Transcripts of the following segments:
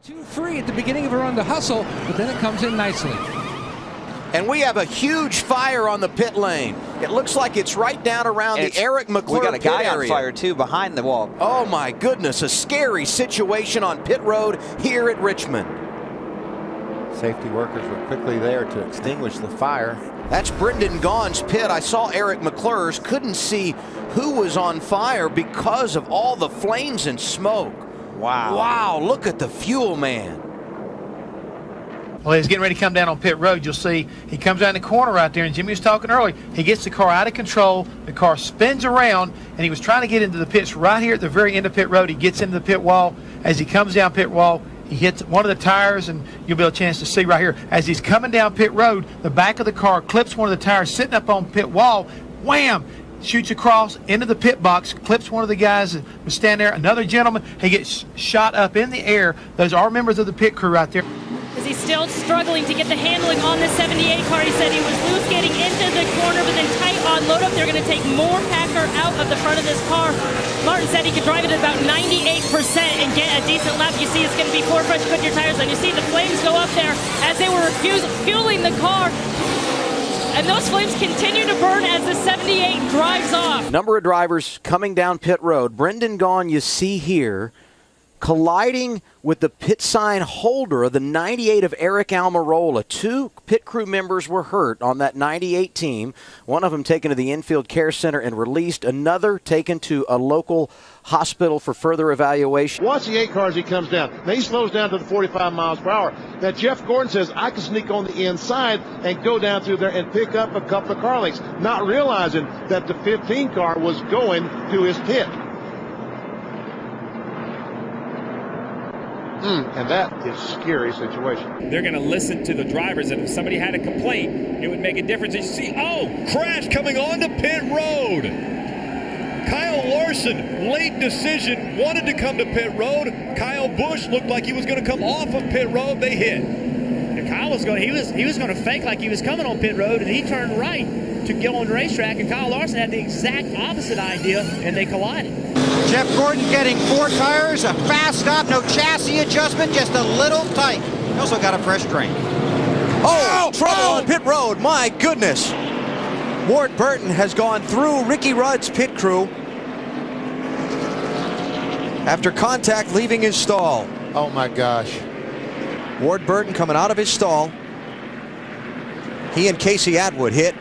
Too free at the beginning of a run to hustle, but then it comes in nicely. And we have a huge fire on the pit lane. It looks like it's right down around the Eric McClure pit area. We got a guy on fire, too, behind the wall. Oh, my goodness. A scary situation on pit road here at Richmond. Safety workers were quickly there to extinguish the fire. That's Brendan Gaughan's pit. I saw Eric McClure's. Couldn't see who was on fire because of all the flames and smoke. Wow. Wow, look at the fuel man. Well, he's getting ready to come down on pit road. You'll see he comes down the corner right there, and Jimmy was talking earlier. He gets the car out of control. The car spins around, and he was trying to get into the pits right here at the very end of pit road. He gets into the pit wall. As he comes down pit wall, he hits one of the tires, and you'll be able to chance to see right here. As he's coming down pit road, the back of the car clips one of the tires sitting up on pit wall. Wham! Shoots across into the pit box, clips one of the guys that was standing there. Another gentleman, he gets shot up in the air. Those are members of the pit crew right there. Is he still struggling to get the handling on the 78 car? He said he was loose getting into the corner, but then tight on load up. They're going to take more Packer out of the front of this car. Martin said he could drive it at about 98% and get a decent lap. You see it's going to be 4 fresh Goodyear tires, and you see the flames go up there as they were fueling the car. And those flames continue to burn as the 78 drives off. Number of drivers coming down pit road. Brendan Gaughan, you see here, colliding with the pit sign holder of the 98 of Eric Almirola. 2 pit crew members were hurt on that 98 team. One of them taken to the infield care center and released. Another taken to a local hospital for further evaluation. Watch the 8 car as he comes down. Now he slows down to the 45 miles per hour. Now Jeff Gordon says, I can sneak on the inside and go down through there and pick up a couple of car lengths, not realizing that the 15 car was going to his pit. And that is a scary situation. They're going to listen to the drivers, and if somebody had a complaint, it would make a difference. You see, crash coming onto pit road. Kyle Larson, late decision, wanted to come to pit road. Kyle Busch looked like he was going to come off of pit road. They hit. And Kyle was going. He was going to fake like he was coming on pit road, and he turned right to get on the racetrack. And Kyle Larson had the exact opposite idea, and they collided. Jeff Gordon getting 4 tires, a fast stop, no chassis adjustment, just a little tight. He also got a fresh drain. Trouble on pit road, my goodness. Ward Burton has gone through Ricky Rudd's pit crew after contact leaving his stall. Oh my gosh. Ward Burton coming out of his stall. He and Casey Atwood hit.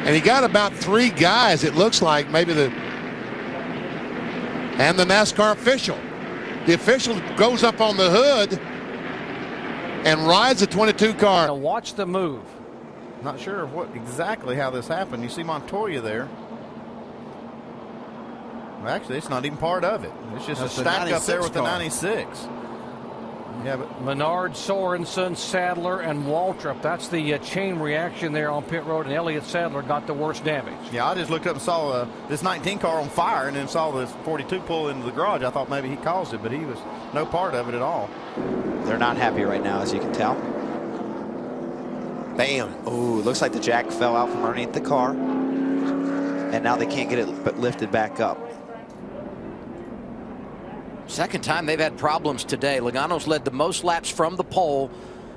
And he got about 3 guys, it looks like, maybe and the NASCAR official. The official goes up on the hood and rides the 22 car. Now watch the move. Not sure of exactly how this happened. You see Montoya there. Well, actually, it's not even part of it. It's just a stack up there with the 96. Yeah, but Menard, Sorensen, Sadler, and Waltrip. That's the chain reaction there on pit road, and Elliott Sadler got the worst damage. yeah, I just looked up and saw this 19 car on fire, and then saw this 42 pull into the garage. I thought maybe he caused it, but he was no part of it at all. They're not happy right now, as you can tell. Bam. Oh, looks like the jack fell out from underneath the car. And now they can't get it lifted back up. Second time they've had problems today. Logano's led the most laps from the pole,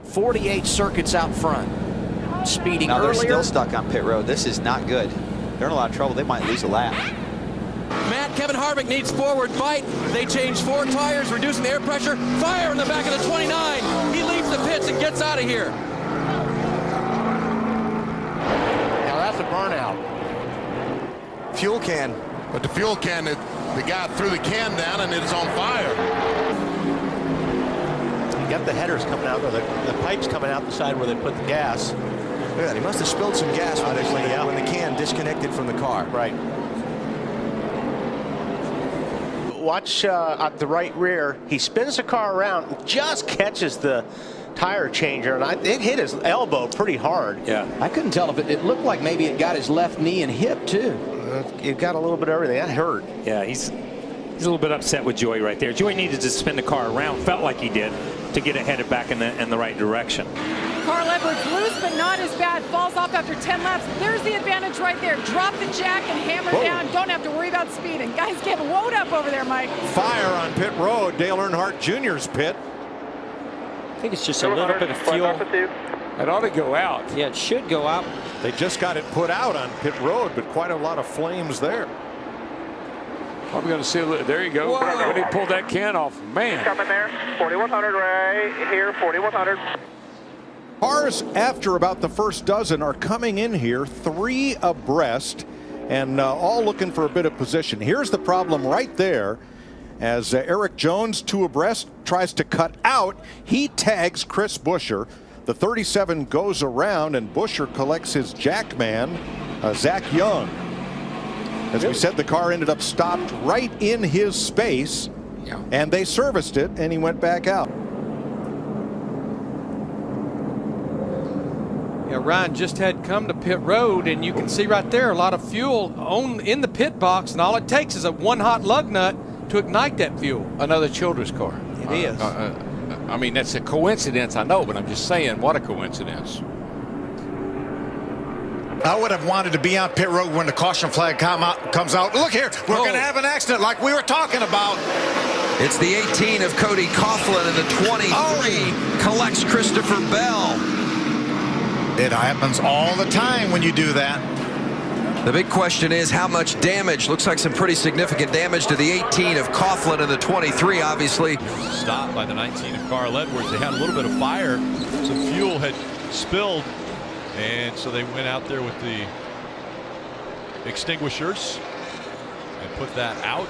48 circuits out front. Speeding now earlier. They're still stuck on pit road. This is not good. They're in a lot of trouble. They might lose a lap. Kevin Harvick needs forward fight. They change 4 tires, reducing the air pressure. Fire in the back of the 29. He leaves the pits and gets out of here. Now that's a burnout. Fuel can. But the fuel can, the guy threw the can down and it is on fire. You got the headers coming out, or the pipes coming out the side where they put the gas. Look at that. He must have spilled some gas when the can disconnected from the car. Right. Watch at the right rear. He spins the car around, just catches the tire changer, and it hit his elbow pretty hard. Yeah. I couldn't tell if it looked like maybe it got his left knee and hip too. It got a little bit of everything. That hurt. Yeah, he's a little bit upset with Joey right there. Joey needed to spin the car around, felt like he did, to get it headed back in the right direction. Carl Edwards, loose but not as bad, falls off after 10 laps. There's the advantage right there. Drop the jack and hammer down. Don't have to worry about speeding. Guys getting woed up over there, Mike. Fire on pit road. Dale Earnhardt Jr.'s pit. I think it's just a little bit of fuel. It ought to go out. Yeah, it should go out. They just got it put out on pit road, but quite a lot of flames there. Probably going to see. There you go. Whoa. When he pulled that can off, man. Coming there. 4100 right here. 4100. Cars after about the first dozen are coming in here 3 abreast and all looking for a bit of position. Here's the problem right there. As Eric Jones, 2 abreast, tries to cut out, he tags Chris Buescher. The 37 goes around and Buescher collects his jackman, Zach Young. As we said, the car ended up stopped right in his space, and they serviced it, and he went back out. Yeah, Ryan just had come to pit road, and you can see right there a lot of fuel in the pit box, and all it takes is a one hot lug nut to ignite that fuel. Another Childress car. It is. I mean, that's a coincidence, I know, but I'm just saying, what a coincidence. I would have wanted to be on pit road when the caution flag comes out. Look here, we're going to have an accident like we were talking about. It's the 18 of Cody Coughlin, and the 23 collects Christopher Bell. It happens all the time when you do that. The big question is how much damage. Looks like some pretty significant damage to the 18 of Coughlin and the 23, obviously. Stopped by the 19 of Carl Edwards. They had a little bit of fire. Some fuel had spilled, and so they went out there with the extinguishers and put that out.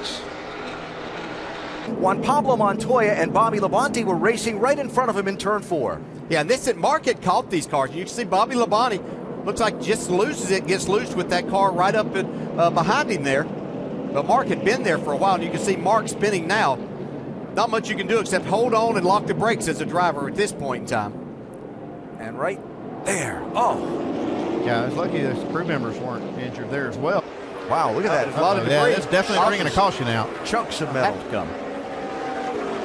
Juan Pablo Montoya and Bobby Labonte were racing right in front of him in turn 4. Yeah, and this Mark had caught these cars. You can see Bobby Labonte looks like just loses it, gets loose with that car right up behind him there. But Mark had been there for a while, and you can see Mark spinning now. Not much you can do except hold on and lock the brakes as a driver at this point in time. And right there. Oh. Yeah, I was lucky the crew members weren't injured there as well. Wow, look at that. A lot of debris. Yeah, it's definitely bringing a caution out. Chunks of metal come.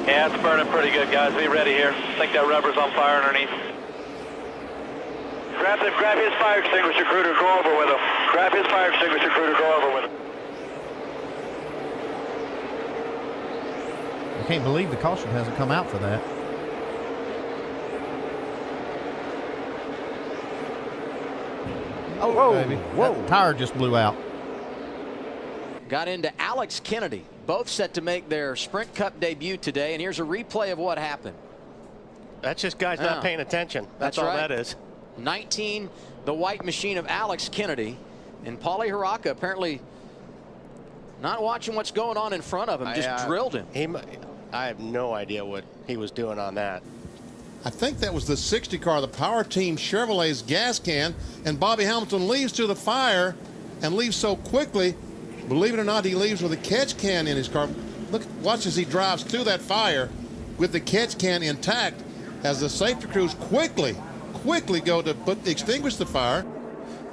Yeah, it's burning pretty good, guys. Be ready here. I think that rubber's on fire underneath. Grab his fire extinguisher crew to go over with him. Grab his fire extinguisher crew to go over with him. I can't believe the caution hasn't come out for that. Oh, whoa, baby. whoa. That tire just blew out. Got into Alex Kennedy. Both set to make their Sprint Cup debut today, and here's a replay of what happened. That's just guys not paying attention. That's all right. that is. 19, the white machine of Alex Kennedy, and Paulie Haraka apparently not watching what's going on in front of him, just drilled him. I have no idea what he was doing on that. I think that was the 60 car, the Power Team Chevrolet's gas can, and Bobby Hamilton leaves to the fire and leaves so quickly. Believe it or not, he leaves with a catch can in his car. Look, watch as he drives through that fire with the catch can intact as the safety crews quickly go to extinguish the fire.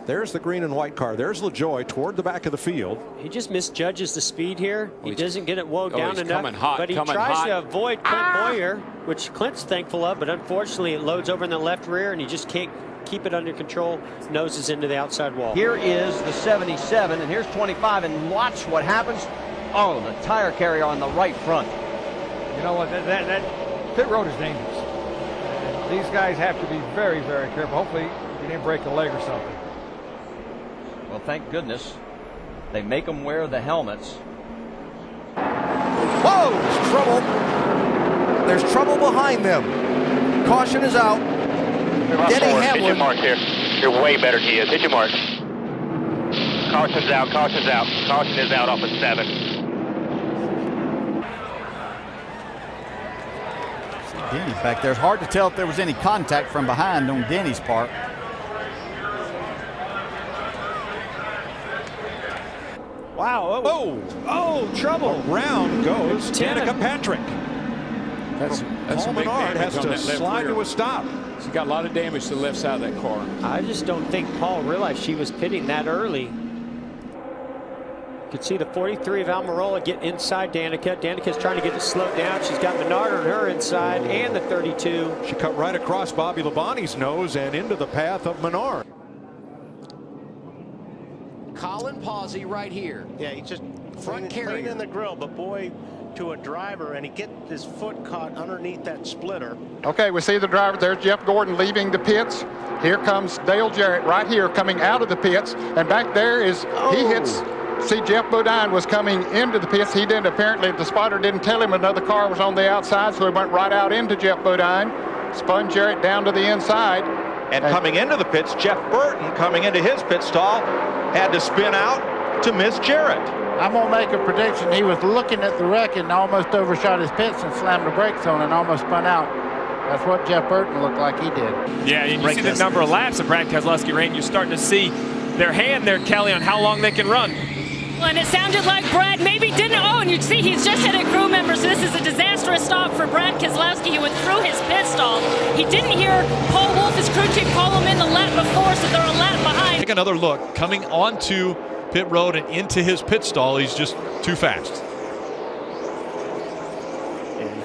There's the green and white car. There's LaJoie toward the back of the field. He just misjudges the speed here. He doesn't get it wound down he's enough. coming hot, but he tries to avoid Clint Boyer, which Clint's thankful of, but unfortunately it loads over in the left rear and he just can't keep it under control, noses into the outside wall. Here is the 77, and here's 25, and watch what happens. Oh, the tire carrier on the right front. You know what, that pit road is dangerous. These guys have to be very, very careful. Hopefully you didn't break a leg or something. Well, thank goodness they make them wear the helmets. Whoa, there's trouble. There's trouble behind them. Caution is out. Denny Hamlin. Hit your mark here. You're way better than he is. Hit your mark. Caution's out. Caution's out. Caution is out off of 7. Denny's back there. It's hard to tell if there was any contact from behind on Denny's part. Wow. Oh, trouble. Around goes Danica Patrick. That's Paul a big Menard damage has on to that left slide rear. to a stop. She got a lot of damage to the left side of that car. I just don't think Paul realized she was pitting that early. You can see the 43 of Almirola get inside Danica. Danica's trying to get it slowed down. She's got Menard on her inside and the 32. She cut right across Bobby Labonte's nose and into the path of Menard. Colin Pawsey right here. Yeah, he just front carrier clean in the grill, but boy, to a driver, and he get his foot caught underneath that splitter. Okay, we see the driver. There's Jeff Gordon leaving the pits. Here comes Dale Jarrett right here coming out of the pits. And back there is, he hits, see Jeff Bodine was coming into the pits. He didn't, apparently the spotter didn't tell him another car was on the outside, so he went right out into Jeff Bodine, spun Jarrett down to the inside. And coming into the pits, Jeff Burton coming into his pit stall had to spin out to miss Jarrett. I'm going to make a prediction. He was looking at the wreck and almost overshot his pits and slammed the brakes on and almost spun out. That's what Jeff Burton looked like he did. Yeah, and you see the number of laps that Brad Keselowski ran. You're starting to see their hand there, Kelly, on how long they can run. Well, and it sounded like Brad maybe didn't. Oh, and you see he's just hit a crew member, so this is a disastrous stop for Brad Keselowski, who went through his pit stall. He didn't hear Paul Wolf, his crew chief, call him in the lap before, so they're a lap behind. Take another look. Coming onto pit road and into his pit stall, he's just too fast.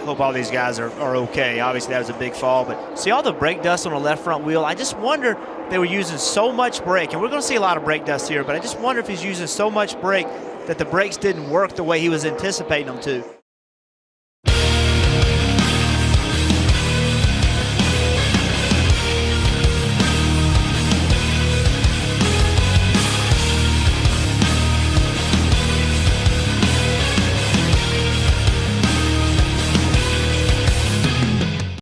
Hope all these guys are okay. Obviously, that was a big fall, but see all the brake dust on the left front wheel. I just wonder if they were using so much brake, and we're going to see a lot of brake dust here, but I just wonder if he's using so much brake that the brakes didn't work the way he was anticipating them to.